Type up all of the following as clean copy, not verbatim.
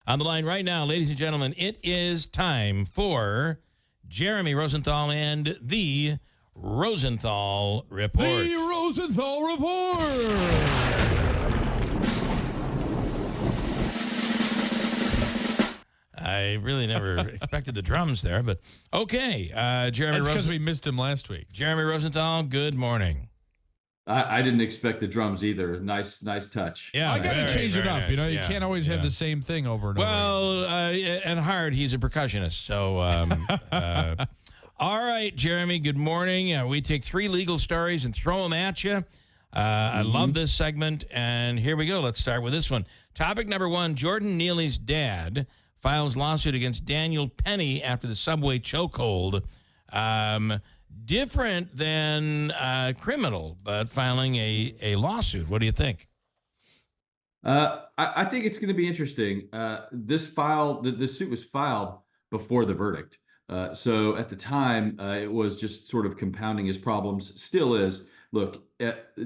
On the line right now, ladies and gentlemen, it is time for Jeremy Rosenthal and the Rosenthal Report. The Rosenthal Report. I really never expected the drums there, but okay. Jeremy, That's because we missed him last week. Jeremy Rosenthal, good morning. I didn't expect the drums either. Nice touch. Yeah, I got to change it up. Nice. You know, you can't always have the same thing over and over. Well, and Hard, he's a percussionist. So, all right, Jeremy, good morning. We take three legal stories and throw them at you. I love this segment, and here we go. Let's start with this one. Topic number one, Jordan Neely's dad files lawsuit against Daniel Penny after the subway chokehold. Different than criminal, but filing a lawsuit. What do you think? I think it's going to be interesting. This suit was filed before the verdict. So at the time, it was just sort of compounding his problems. Still is. Look,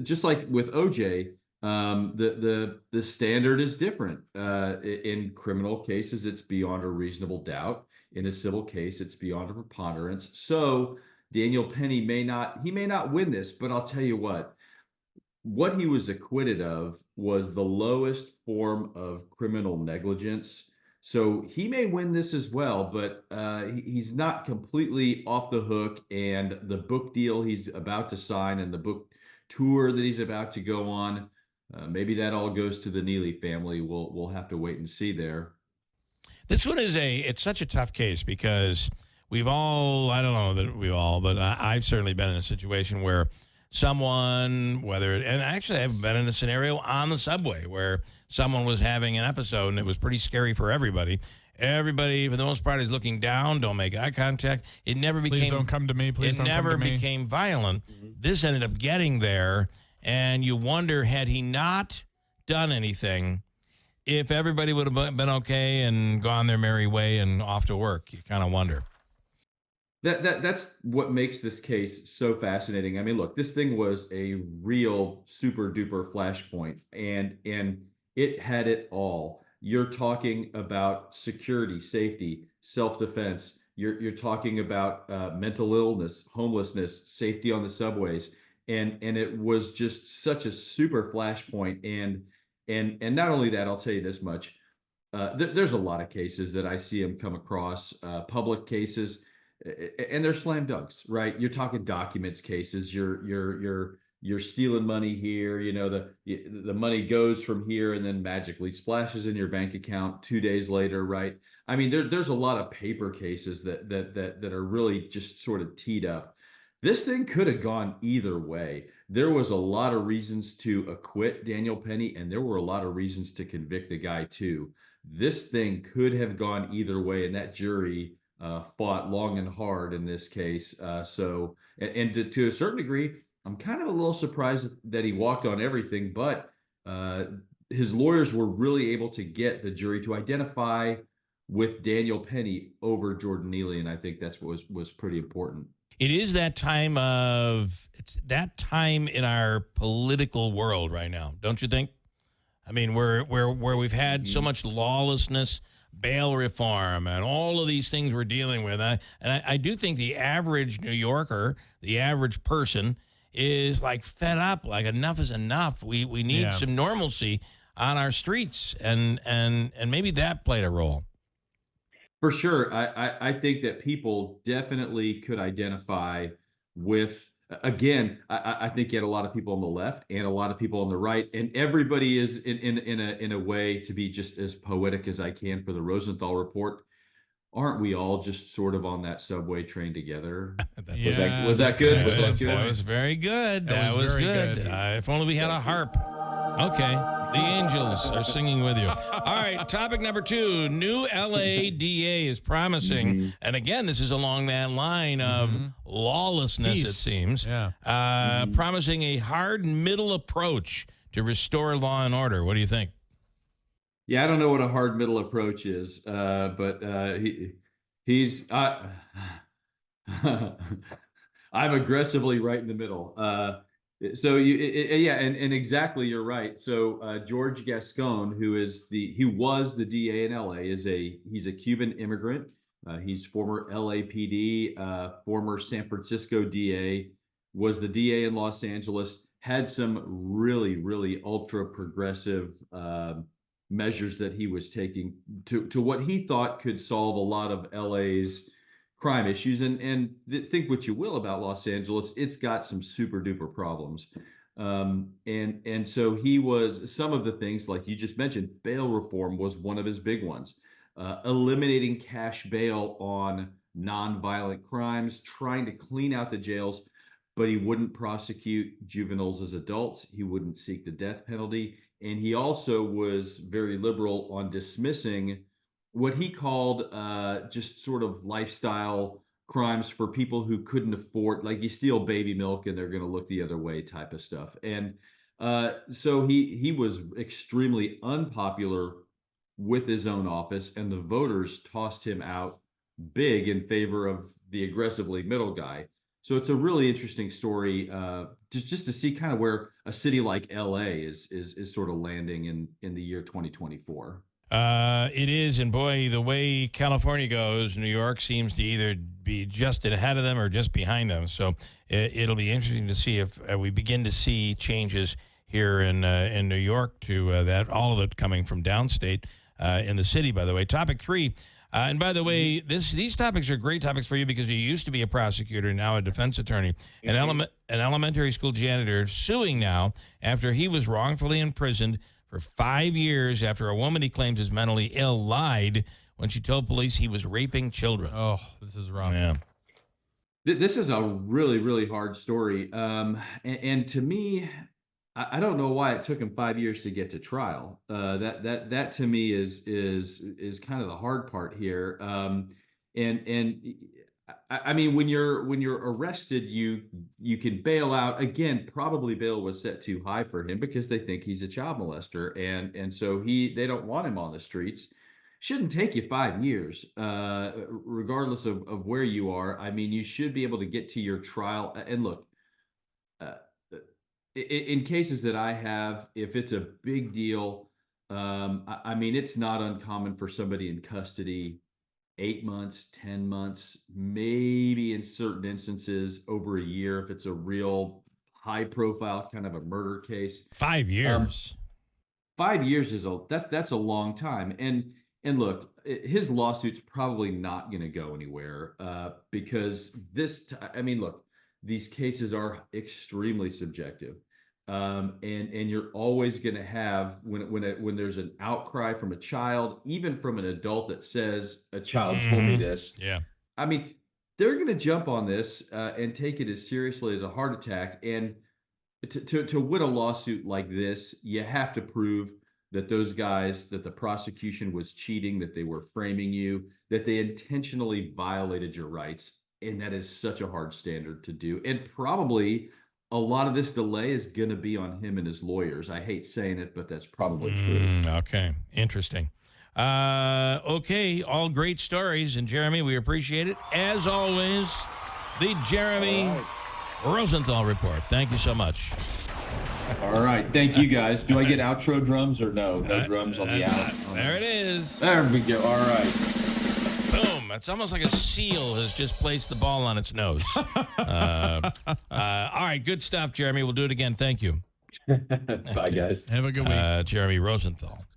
just like with OJ, the standard is different. In criminal cases, it's beyond a reasonable doubt. In a civil case, it's beyond a preponderance. So Daniel Penny may not win this, but I'll tell you what he was acquitted of was the lowest form of criminal negligence. So he may win this as well, but he's not completely off the hook. And the book deal he's about to sign and the book tour that he's about to go on, maybe that all goes to the Neely family. We'll have to wait and see there. This one it's such a tough case because we've all, I don't know that we've all, but I've certainly been in a situation where someone, and actually I've been in a scenario on the subway where someone was having an episode and it was pretty scary for everybody. Everybody, for the most part, is looking down. Don't make eye contact. It never became. Please don't come to me. Please don't come to me. It never became violent. This ended up getting there, and you wonder, had he not done anything, if everybody would have been okay and gone their merry way and off to work. You kind of wonder. That's what makes this case so fascinating. I mean, look, this thing was a real super duper flashpoint, and it had it all. You're talking about security, safety, self-defense. You're talking about mental illness, homelessness, safety on the subways, and it was just such a super flashpoint. And not only that, I'll tell you this much: there's a lot of cases that I see him come across, public cases, and they're slam dunks, right? You're talking documents cases. You're stealing money here. You know, the money goes from here and then magically splashes in your bank account 2 days later, right? I mean, there's a lot of paper cases that are really just sort of teed up. This thing could have gone either way. There was a lot of reasons to acquit Daniel Penny, and there were a lot of reasons to convict the guy too. This thing could have gone either way, and that jury fought long and hard in this case. To a certain degree, I'm kind of a little surprised that he walked on everything, but his lawyers were really able to get the jury to identify with Daniel Penny over Jordan Neely, and I think that's what was pretty important. It is that time in our political world right now, don't you think? I mean, where we've had so much lawlessness, bail reform, and all of these things we're dealing with. I do think the average New Yorker, the average person, is like fed up, like enough is enough. We need some normalcy on our streets, and maybe that played a role. For sure. I think that people definitely could identify with, again, I think you had a lot of people on the left and a lot of people on the right, and everybody is in a way, to be just as poetic as I can for the Rosenthal Report. Aren't we all just sort of on that subway train together? Was that good? That was very good. That was good. If only we had a harp. Okay. The angels are singing with you. All right. Topic number two. New LADA is promising, and again, this is along that line of lawlessness, it seems. Yeah. Promising a hard middle approach to restore law and order. What do you think? Yeah, I don't know what a hard middle approach is, but he's I'm aggressively right in the middle. So yeah, and exactly, you're right. So George Gascon, who was the DA in LA, he's a Cuban immigrant. He's former LAPD, former San Francisco DA, was the DA in Los Angeles. Had some really ultra progressive measures that he was taking to what he thought could solve a lot of LA's crime issues. And think what you will about Los Angeles, it's got some super duper problems. And so he was, some of the things like you just mentioned, bail reform was one of his big ones. Eliminating cash bail on nonviolent crimes, trying to clean out the jails, but he wouldn't prosecute juveniles as adults. He wouldn't seek the death penalty. And he also was very liberal on dismissing what he called just sort of lifestyle crimes for people who couldn't afford, like you steal baby milk and they're going to look the other way type of stuff. And so he was extremely unpopular with his own office, and the voters tossed him out big in favor of the aggressively middle guy. So it's a really interesting story, just to see kind of where a city like LA is sort of landing in the year 2024. It is, and boy, the way California goes, New York seems to either be just ahead of them or just behind them. So it'll be interesting to see if we begin to see changes here in New York to that. All of it coming from downstate in the city. By the way, topic 3. And by the way, these topics are great topics for you because you used to be a prosecutor, now a defense attorney. An elementary school janitor suing now after he was wrongfully imprisoned for 5 years after a woman he claims is mentally ill lied when she told police he was raping children. Oh, this is rough. Yeah. This is a really hard story. And to me, I don't know why it took him 5 years to get to trial. That to me is kind of the hard part here. And I mean, when you're arrested, you can bail out. Again, probably bail was set too high for him because they think he's a child molester, and so they don't want him on the streets. Shouldn't take you 5 years, regardless of where you are. I mean, you should be able to get to your trial. And look, in cases that I have, if it's a big deal, I mean, it's not uncommon for somebody in custody 8 months, 10 months, maybe in certain instances over a year if it's a real high profile kind of a murder case. 5 years. 5 years is that's a long time. And look, his lawsuit's probably not going to go anywhere because I mean, look, these cases are extremely subjective. And you're always going to have when there's an outcry from a child, even from an adult that says a child told me this. Yeah. I mean, they're going to jump on this and take it as seriously as a heart attack. And to win a lawsuit like this, you have to prove that that the prosecution was cheating, that they were framing you, that they intentionally violated your rights. And that is such a hard standard to do. And probably a lot of this delay is going to be on him and his lawyers. I hate saying it, but that's probably true. Okay. Interesting. Okay. All great stories. And Jeremy, we appreciate it. As always, the Jeremy Rosenthal Report. Thank you so much. All right. Thank you, guys. Do I get outro drums or no? No drums on the out. There it is. There we go. All right. Boom. It's almost like a seal has just placed the ball on its nose. All right. Good stuff, Jeremy. We'll do it again. Thank you. Bye, guys. Have a good week. Jeremy Rosenthal.